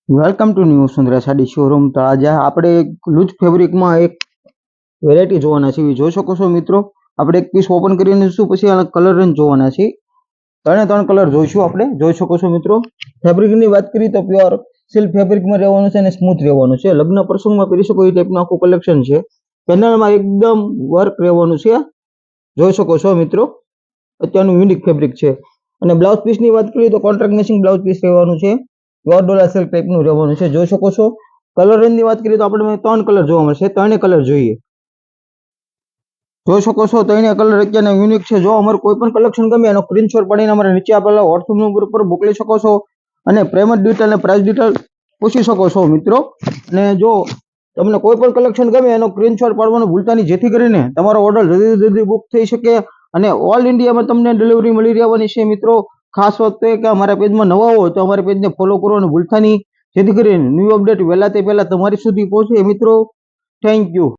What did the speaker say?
Welcome to new Sundara sari showroom. તો આજે આપણે લૂઝ ફેબ્રિકમાં એક વેરાયટી જોવાના છે. જોઈ શકો છો મિત્રો, આપણે એક પીસ ઓપન કરીને જોઈશું, પછી આના કલર રેન્જ જોવાના છે. ત્રણ કલર જોઈશું આપણે. જોઈ શકો છો મિત્રો, ફેબ્રિકની વાત કરીએ તો પ્યોર સિલ્ક ફેબ્રિકમાં રહેવાનું છે અને સ્મૂથ રહેવાનું છે. લગ્ન પ્રસંગમાં પહેરી શકો એ ટાઈપનું આખું કલેક્શન છે. પેનલમાં એકદમ વર્ક રહેવાનું છે. જોઈ શકો છો મિત્રો, અત્યારનું યુનિક ફેબ્રિક છે. અને બ્લાઉઝ પીસની વાત કરીએ તો કોન્ટ્રાક્ટ મેચિંગ બ્લાઉઝ પીસ રહેવાનું છે. ડોલા સિલ્ક ટાઈપનું રહેવાનું છે. જોઈ શકો છો. કલર રેન્જની વાત કરીએ તો આપણે 3 કલર જોવા મળશે. 3 કલર જોઈએ. જોઈ શકો છો, 3 કલર અત્યારના યુનિક છે. જો અમારું કોઈ પણ કલેક્શન ગમે એનો સ્ક્રીનશોટ પાડીને અમારે નીચે આપેલા વોટ્સઅપ નંબર પર મોકલી શકો છો અને પેમેન્ટ ડિટેલ અને પ્રાઇસ ડિટેલ પૂછી શકો છો મિત્રો. અને જો તમને કોઈ પણ કલેક્શન ગમે એનો સ્ક્રીનશોટ પાડવાનું ભૂલતા નહીં, જેથી કરીને તમારો ઓર્ડર જલ્દી બુક થઈ શકે અને ઓલ ઇન્ડિયામાં તમને ડિલિવરી મળી રહેવાની છે મિત્રો. ખાસ વાત તો એ કે અમારા પેજમાં નવા હોય તો અમારા પેજને ફોલો કરવાનું ભૂલતા નહીં, જેથી કરીને ન્યૂ અપડેટ વહેલા તે પહેલા તમારી સુધી પહોંચે મિત્રો. Thank you.